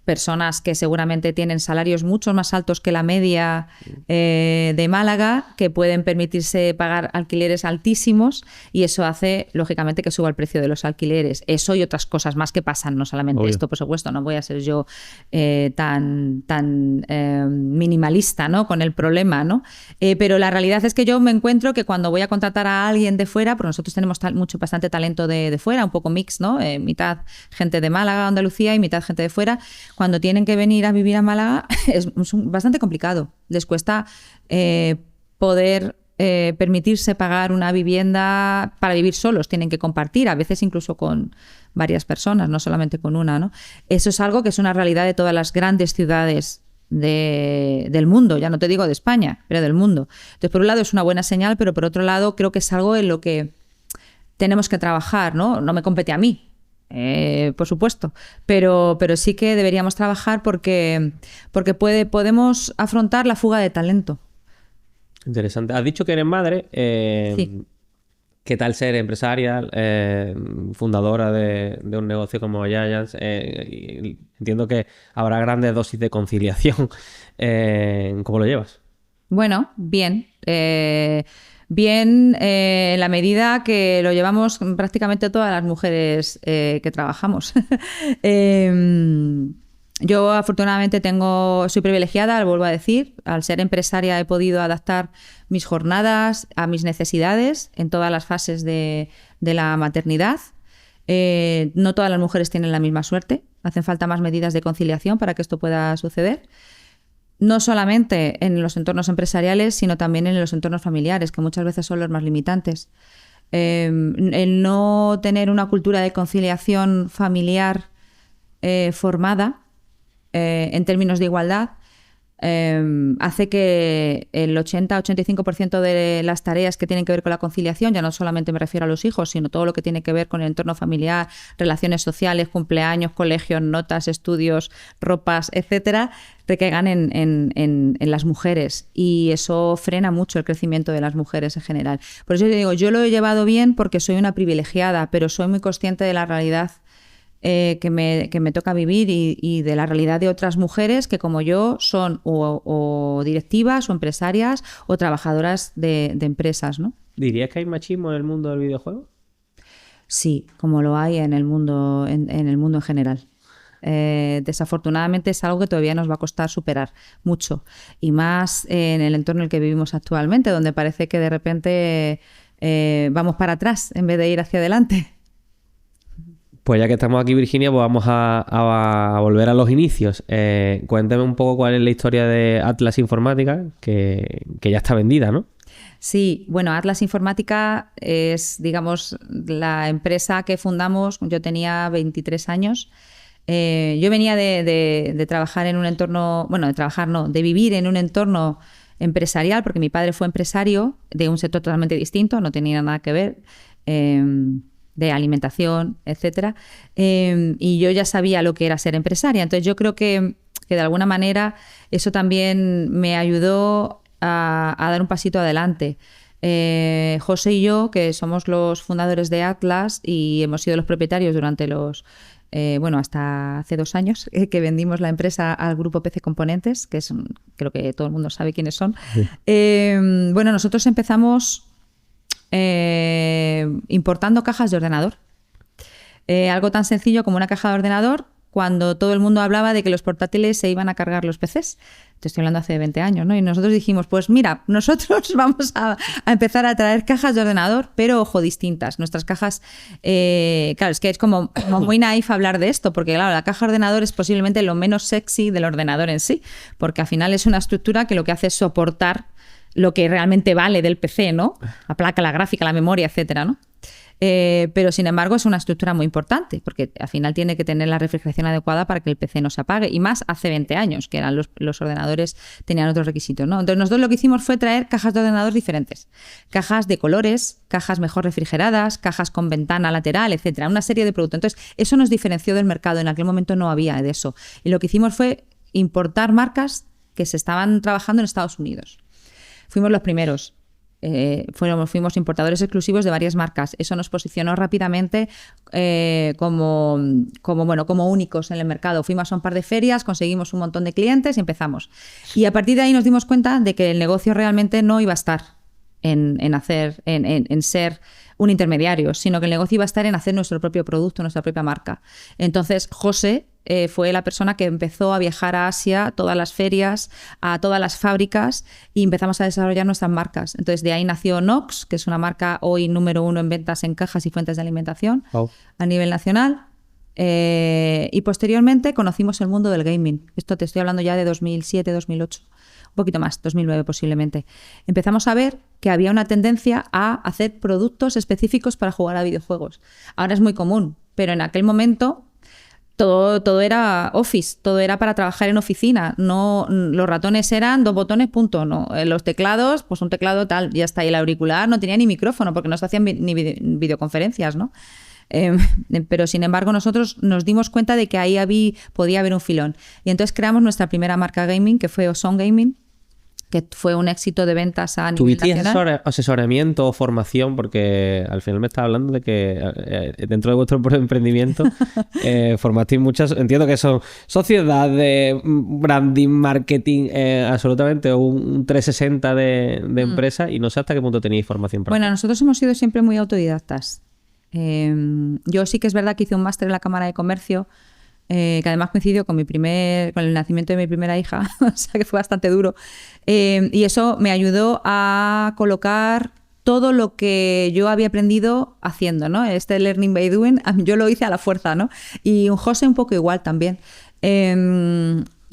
personas que seguramente tienen salarios mucho más altos que la media de Málaga, que pueden permitirse pagar alquileres altísimos, y eso hace, lógicamente, que suba el precio de los alquileres. Eso y otras cosas más que pasan, no solamente Obvio. esto, por supuesto. No voy a ser yo tan minimalista, ¿no?, con el problema, ¿no? Pero la realidad es que yo me encuentro que cuando voy a contratar a alguien de fuera, porque nosotros tenemos bastante talento de fuera, un poco mix, ¿no? Mitad gente de Málaga, Andalucía, y mitad gente de fuera. Cuando tienen que venir a vivir a Málaga es bastante complicado. Les cuesta poder permitirse pagar una vivienda para vivir solos. Tienen que compartir, a veces incluso con varias personas, no solamente con una, ¿no? Eso es algo que es una realidad de todas las grandes ciudades del mundo, ya no te digo de España, pero del mundo. Entonces, por un lado es una buena señal, pero por otro lado creo que es algo en lo que tenemos que trabajar, ¿no? No me compete a mí, por supuesto, pero sí que deberíamos trabajar porque podemos afrontar la fuga de talento. Interesante. Has dicho que eres madre. Sí. ¿Qué tal ser empresaria, fundadora de un negocio como Giants? Entiendo que habrá grandes dosis de conciliación. ¿Cómo lo llevas? Bueno, bien. Bien, en la medida que lo llevamos prácticamente todas las mujeres que trabajamos. Yo afortunadamente soy privilegiada, lo vuelvo a decir. Al ser empresaria he podido adaptar mis jornadas a mis necesidades en todas las fases de la maternidad. No todas las mujeres tienen la misma suerte. Hacen falta más medidas de conciliación para que esto pueda suceder. No solamente en los entornos empresariales, sino también en los entornos familiares, que muchas veces son los más limitantes. El no tener una cultura de conciliación familiar formada en términos de igualdad hace que el 80-85% de las tareas que tienen que ver con la conciliación, ya no solamente me refiero a los hijos, sino todo lo que tiene que ver con el entorno familiar, relaciones sociales, cumpleaños, colegios, notas, estudios, ropas, etcétera, recaigan en las mujeres, y eso frena mucho el crecimiento de las mujeres en general. Por eso yo digo, yo lo he llevado bien porque soy una privilegiada, pero soy muy consciente de la realidad que me toca vivir y de la realidad de otras mujeres que, como yo, son o directivas o empresarias o trabajadoras de empresas, ¿no? ¿Dirías que hay machismo en el mundo del videojuego? Sí, como lo hay en el mundo en general. Desafortunadamente es algo que todavía nos va a costar superar mucho, y más en el entorno en el que vivimos actualmente, donde parece que de repente vamos para atrás en vez de ir hacia adelante. Pues ya que estamos aquí, Virginia, pues vamos a volver a los inicios. Cuéntame un poco cuál es la historia de Atlas Informática, que ya está vendida, ¿no? Sí, bueno, Atlas Informática es, digamos, la empresa que fundamos. Yo tenía 23 años. Yo venía de trabajar en un entorno, bueno, de trabajar no, de vivir en un entorno empresarial, porque mi padre fue empresario de un sector totalmente distinto, no tenía nada que ver, de alimentación, etcétera. Y yo ya sabía lo que era ser empresaria. Entonces yo creo que de alguna manera eso también me ayudó a dar un pasito adelante. José y yo, que somos los fundadores de Atlas y hemos sido los propietarios durante los bueno, hasta hace 2 años que vendimos la empresa al grupo PC Componentes, que es, creo que todo el mundo sabe quiénes son. Sí. Bueno, nosotros empezamos importando cajas de ordenador. Algo tan sencillo como una caja de ordenador, cuando todo el mundo hablaba de que los portátiles se iban a cargar los PCs. Te estoy hablando hace 20 años, ¿no? Y nosotros dijimos, pues mira, nosotros vamos a empezar a traer cajas de ordenador, pero ojo, distintas. Nuestras cajas, claro, es que es como muy naif hablar de esto, porque claro, la caja de ordenador es posiblemente lo menos sexy del ordenador en sí, porque al final es una estructura que lo que hace es soportar lo que realmente vale del PC, ¿no? La placa, la gráfica, la memoria, etcétera, ¿no? Pero sin embargo es una estructura muy importante porque al final tiene que tener la refrigeración adecuada para que el PC no se apague, y más hace 20 años que eran los ordenadores tenían otros requisitos, ¿no? Entonces nosotros lo que hicimos fue traer cajas de ordenador diferentes, cajas de colores, cajas mejor refrigeradas, cajas con ventana lateral, etcétera, una serie de productos. Entonces eso nos diferenció del mercado. En aquel momento no había de eso, y lo que hicimos fue importar marcas que se estaban trabajando en Estados Unidos. Fuimos los primeros. Fuimos importadores exclusivos de varias marcas. Eso nos posicionó rápidamente como únicos en el mercado. Fuimos a un par de ferias, conseguimos un montón de clientes y empezamos. Y a partir de ahí nos dimos cuenta de que el negocio realmente no iba a estar en ser un intermediario, sino que el negocio iba a estar en hacer nuestro propio producto, nuestra propia marca. Entonces, José fue la persona que empezó a viajar a Asia, a todas las ferias, a todas las fábricas, y empezamos a desarrollar nuestras marcas. Entonces, de ahí nació Nox, que es una marca hoy número 1 en ventas en cajas y fuentes de alimentación a nivel nacional. Y posteriormente conocimos el mundo del gaming. Esto te estoy hablando ya de 2007, 2008. Un poquito más, 2009 posiblemente. Empezamos a ver que había una tendencia a hacer productos específicos para jugar a videojuegos. Ahora es muy común, pero en aquel momento todo era Office, todo era para trabajar en oficina. No, los ratones eran 2 botones, punto. No, los teclados, pues un teclado tal, ya está. Y el auricular no tenía ni micrófono porque no se hacían ni videoconferencias, ¿no? Pero sin embargo nosotros nos dimos cuenta de que ahí podía haber un filón. Y entonces creamos nuestra primera marca gaming, que fue Ozone Gaming, que fue un éxito de ventas a nivel nacional. ¿Tuvisteis asesoramiento o formación? Porque al final me estás hablando de que dentro de vuestro emprendimiento formasteis muchas, entiendo que son sociedades, branding, marketing, absolutamente un 360 de empresa, y no sé hasta qué punto tenéis formación práctica. Bueno, nosotros hemos sido siempre muy autodidactas. Yo sí que es verdad que hice un máster en la Cámara de Comercio, que además coincidió con el nacimiento de mi primera hija, o sea que fue bastante duro, y eso me ayudó a colocar todo lo que yo había aprendido haciendo, ¿no? Este learning by doing, yo lo hice a la fuerza, ¿no? Y un José un poco igual también.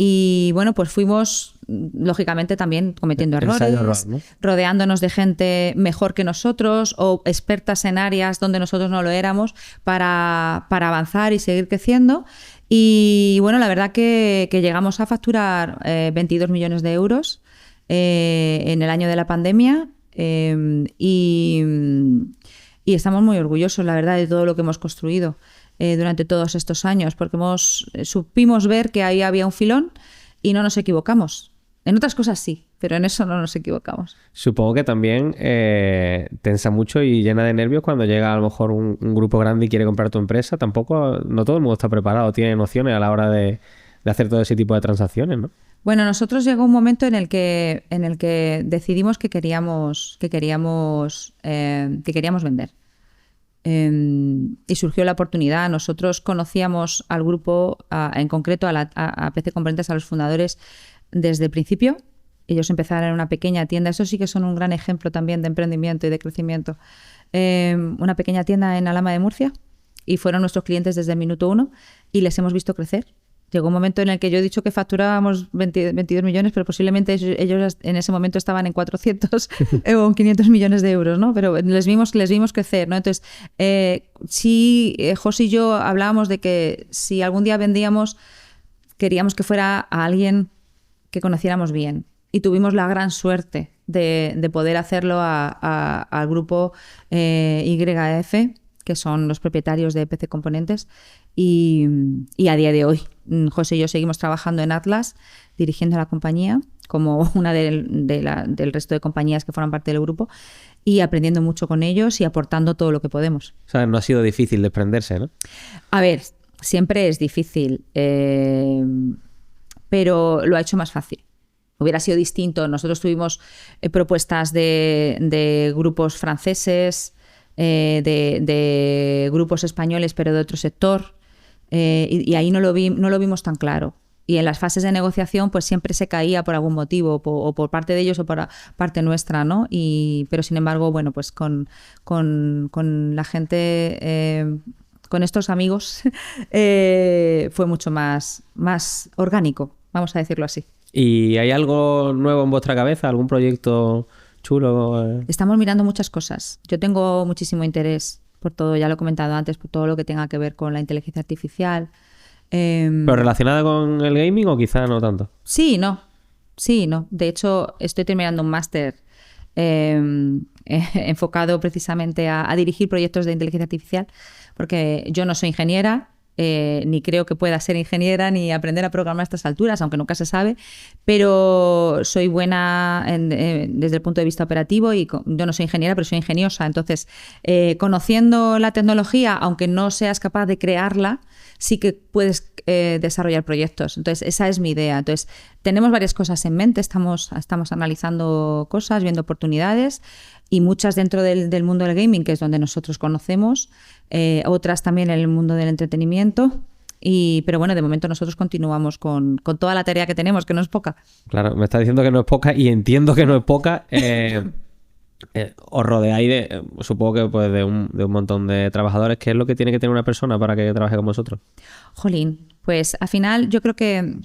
Y bueno, pues fuimos, lógicamente, también cometiendo errores, ¿no? Rodeándonos de gente mejor que nosotros o expertas en áreas donde nosotros no lo éramos para avanzar y seguir creciendo. Y bueno, la verdad que llegamos a facturar 22 millones de euros en el año de la pandemia, y estamos muy orgullosos, la verdad, de todo lo que hemos construido durante todos estos años, porque supimos ver que ahí había un filón y no nos equivocamos. En otras cosas sí, pero en eso no nos equivocamos. Supongo que también tensa mucho y llena de nervios cuando llega a lo mejor un grupo grande y quiere comprar tu empresa. No todo el mundo está preparado, tiene nociones a la hora de hacer todo ese tipo de transacciones, ¿no? Bueno, nosotros llegó un momento en el que decidimos que queríamos vender. Y surgió la oportunidad. Nosotros conocíamos al grupo, en concreto a PC Componentes, a los fundadores, desde el principio. Ellos empezaron en una pequeña tienda. Eso sí que son un gran ejemplo también de emprendimiento y de crecimiento. Una pequeña tienda en Alhama de Murcia, y fueron nuestros clientes desde el minuto 1 y les hemos visto crecer. Llegó un momento en el que yo he dicho que facturábamos 22 millones, pero posiblemente ellos en ese momento estaban en 400 o 500 millones de euros, ¿no? Pero les vimos crecer, ¿no? Entonces, sí, José y yo hablábamos de que si algún día vendíamos, queríamos que fuera a alguien que conociéramos bien. Y tuvimos la gran suerte de poder hacerlo al grupo YF, que son los propietarios de PC Componentes, y a día de hoy José y yo seguimos trabajando en Atlas, dirigiendo la compañía como una del resto de compañías que forman parte del grupo, y aprendiendo mucho con ellos y aportando todo lo que podemos. O sea, no ha sido difícil desprenderse, ¿no? A ver, siempre es difícil, pero lo ha hecho más fácil. Hubiera sido distinto. Nosotros tuvimos propuestas de grupos franceses, de grupos españoles, pero de otro sector, y ahí no lo vimos tan claro. Y en las fases de negociación, pues siempre se caía por algún motivo, o por parte de ellos o por parte nuestra, ¿no? Pero sin embargo, bueno, pues con la gente, con estos amigos, fue mucho más orgánico, vamos a decirlo así. ¿Y hay algo nuevo en vuestra cabeza? ¿Algún proyecto chulo? Estamos mirando muchas cosas. Yo tengo muchísimo interés por todo, ya lo he comentado antes, por todo lo que tenga que ver con la inteligencia artificial. ¿Pero relacionada con el gaming o quizá no tanto? Sí, no. De hecho, estoy terminando un máster enfocado precisamente a dirigir proyectos de inteligencia artificial, porque yo no soy ingeniera, ni creo que pueda ser ingeniera ni aprender a programar a estas alturas, aunque nunca se sabe, pero soy buena desde el punto de vista operativo y yo no soy ingeniera, pero soy ingeniosa. Entonces, conociendo la tecnología, aunque no seas capaz de crearla, sí que puedes desarrollar proyectos. Entonces, esa es mi idea. Entonces, tenemos varias cosas en mente, estamos analizando cosas, viendo oportunidades, y muchas dentro del mundo del gaming, que es donde nosotros conocemos, otras también en el mundo del entretenimiento. Pero bueno, de momento nosotros continuamos con toda la tarea que tenemos, que no es poca. Claro, me está diciendo que no es poca y entiendo que no es poca. Os rodeáis supongo que pues de un montón de trabajadores. ¿Qué es lo que tiene que tener una persona para que trabaje con vosotros? Jolín, pues al final yo creo que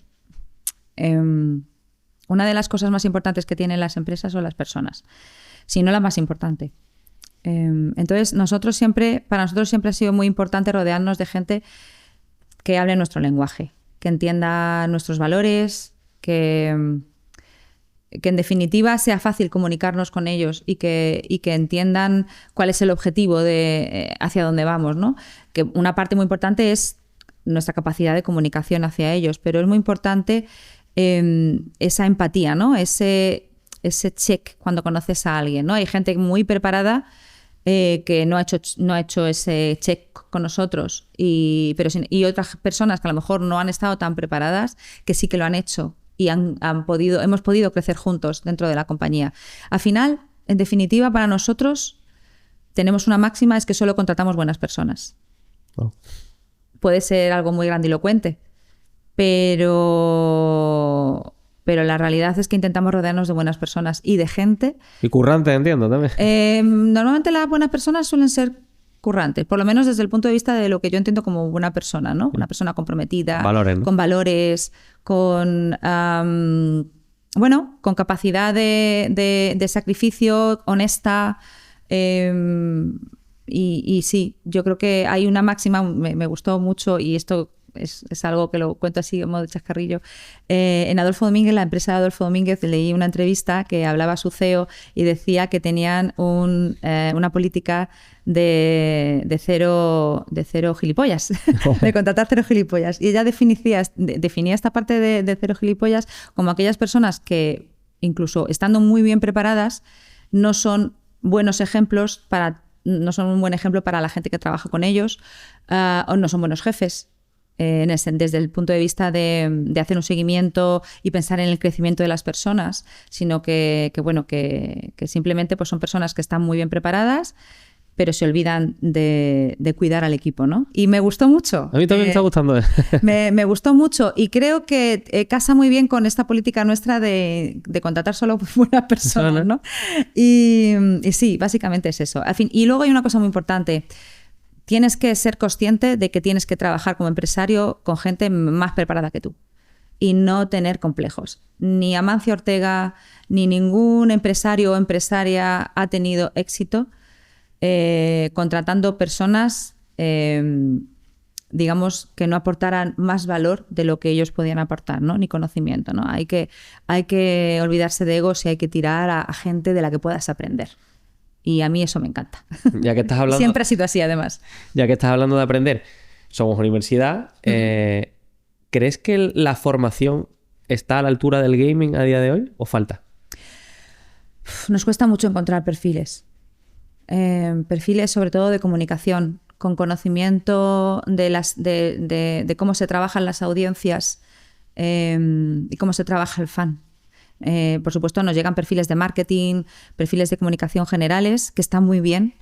una de las cosas más importantes que tienen las empresas son las personas, si no la más importante. Entonces, para nosotros siempre ha sido muy importante rodearnos de gente que hable nuestro lenguaje, que entienda nuestros valores, que en definitiva sea fácil comunicarnos con ellos y que entiendan cuál es el objetivo de hacia dónde vamos, ¿no? Que una parte muy importante es nuestra capacidad de comunicación hacia ellos, pero es muy importante esa empatía, ¿no? Ese check cuando conoces a alguien, ¿no? Hay gente muy preparada que no ha hecho ese check con nosotros y otras personas que a lo mejor no han estado tan preparadas que sí que lo han hecho y hemos podido crecer juntos dentro de la compañía. Al final, en definitiva, para nosotros tenemos una máxima, es que solo contratamos buenas personas. Oh. Puede ser algo muy grandilocuente, pero la realidad es que intentamos rodearnos de buenas personas y de gente. Y currantes, entiendo, también. Normalmente las buenas personas suelen ser currantes, por lo menos desde el punto de vista de lo que yo entiendo como buena persona, ¿no? Una persona comprometida, valores, ¿no? Con valores, con con capacidad de sacrificio, honesta. Y sí, yo creo que hay una máxima, me gustó mucho, y esto es algo que lo cuento así en modo chascarrillo. En Adolfo Domínguez, la empresa de Adolfo Domínguez, leí una entrevista que hablaba su CEO y decía que tenían una política de cero gilipollas, de contratar cero gilipollas. Y ella definía esta parte de cero gilipollas como aquellas personas que, incluso estando muy bien preparadas, no son buenos ejemplos no son un buen ejemplo para la gente que trabaja con ellos, o no son buenos jefes. Desde el punto de vista de hacer un seguimiento y pensar en el crecimiento de las personas, sino que simplemente pues son personas que están muy bien preparadas, pero se olvidan de cuidar al equipo, ¿no? Y me gustó mucho. A mí también me está gustando. Me gustó mucho y creo que casa muy bien con esta política nuestra de contratar solo buenas personas, ¿no? Y sí, básicamente es eso. Al fin, y luego hay una cosa muy importante. Tienes que ser consciente de que tienes que trabajar como empresario con gente más preparada que tú y no tener complejos. Ni Amancio Ortega ni ningún empresario o empresaria ha tenido éxito contratando personas, digamos, que no aportaran más valor de lo que ellos podían aportar, ¿no? Ni conocimiento, ¿no? Hay que olvidarse de egos y hay que tirar a gente de la que puedas aprender. Y a mí eso me encanta. Ya que estás hablando, siempre ha sido así, además. Ya que estás hablando de aprender, somos universidad. ¿Crees que la formación está a la altura del gaming a día de hoy o falta? Nos cuesta mucho encontrar perfiles. Perfiles sobre todo de comunicación con conocimiento de cómo se trabajan las audiencias y cómo se trabaja el fan. Por supuesto, nos llegan perfiles de marketing, perfiles de comunicación generales, que están muy bien,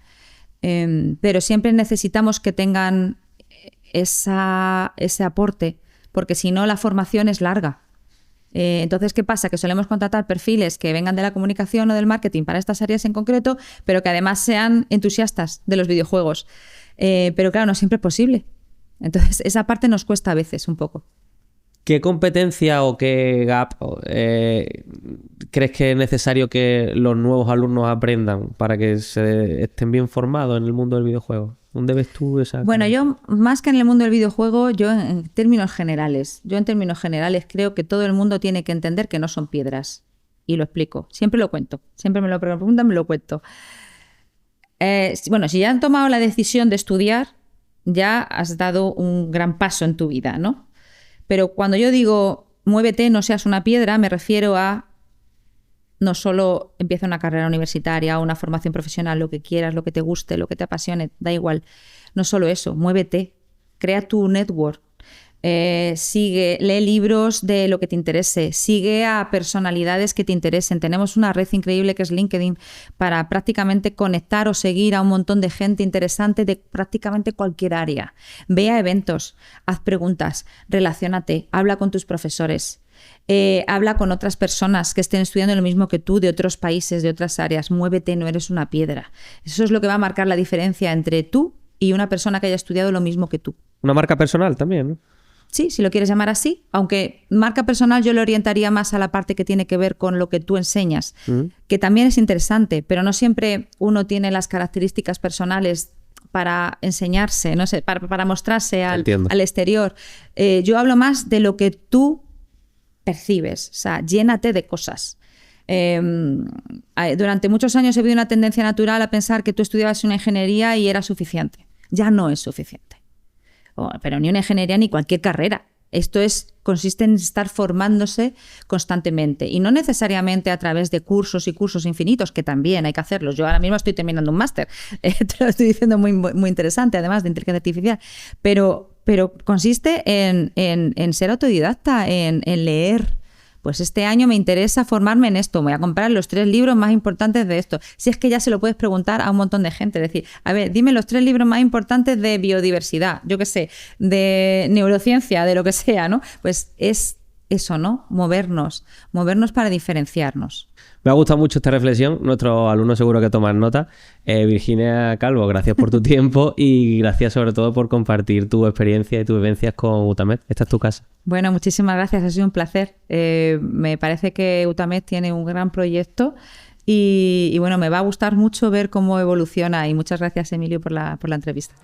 pero siempre necesitamos que tengan ese aporte, porque si no la formación es larga. Entonces, ¿qué pasa? Que solemos contratar perfiles que vengan de la comunicación o del marketing para estas áreas en concreto, pero que además sean entusiastas de los videojuegos. Pero claro, no siempre es posible. Entonces, esa parte nos cuesta a veces un poco. ¿Qué competencia o qué gap crees que es necesario que los nuevos alumnos aprendan para que estén bien formados en el mundo del videojuego? ¿Dónde ves tú esa...? Bueno, yo más que en el mundo del videojuego, yo en términos generales creo que todo el mundo tiene que entender que no son piedras. Y lo explico. Siempre lo cuento. Siempre me lo preguntan, me lo cuento. Bueno, si ya han tomado la decisión de estudiar, ya has dado un gran paso en tu vida, ¿no? Pero cuando yo digo muévete, no seas una piedra, me refiero a no solo empieza una carrera universitaria o una formación profesional, lo que quieras, lo que te guste, lo que te apasione, da igual. No solo eso, muévete, crea tu network, lee libros de lo que te interese, sigue a personalidades que te interesen. Tenemos una red increíble que es LinkedIn para prácticamente conectar o seguir a un montón de gente interesante de prácticamente cualquier área. Ve a eventos, haz preguntas, relaciónate, habla con tus profesores. Habla con otras personas que estén estudiando lo mismo que tú, de otros países, de otras áreas. Muévete, no eres una piedra. Eso es lo que va a marcar la diferencia entre tú y una persona que haya estudiado lo mismo que tú. Una marca personal también, ¿no? Sí, si lo quieres llamar así, aunque marca personal yo lo orientaría más a la parte que tiene que ver con lo que tú enseñas, que también es interesante, pero no siempre uno tiene las características personales para enseñarse, no sé, para mostrarse al exterior. Yo hablo más de lo que tú percibes, o sea, llénate de cosas. Durante muchos años he habido una tendencia natural a pensar que tú estudiabas una ingeniería y era suficiente. Ya no es suficiente. Pero ni una ingeniería ni cualquier carrera. Esto consiste en estar formándose constantemente y no necesariamente a través de cursos y cursos infinitos, que también hay que hacerlos. Yo ahora mismo estoy terminando un máster, te lo estoy diciendo muy, muy interesante, además de inteligencia artificial, pero consiste en ser autodidacta, en leer. Pues este año me interesa formarme en esto, voy a comprar los 3 libros más importantes de esto. Si es que ya se lo puedes preguntar a un montón de gente, es decir, a ver, dime los 3 libros más importantes de biodiversidad, yo qué sé, de neurociencia, de lo que sea, ¿no? Pues es eso, ¿no? Movernos para diferenciarnos. Me ha gustado mucho esta reflexión. Nuestros alumnos seguro que toman nota. Virginia Calvo, gracias por tu tiempo y gracias sobre todo por compartir tu experiencia y tus vivencias con UTAMED. Esta es tu casa. Bueno, muchísimas gracias. Ha sido un placer. Me parece que UTAMED tiene un gran proyecto y bueno, me va a gustar mucho ver cómo evoluciona y muchas gracias, Emilio, por la entrevista.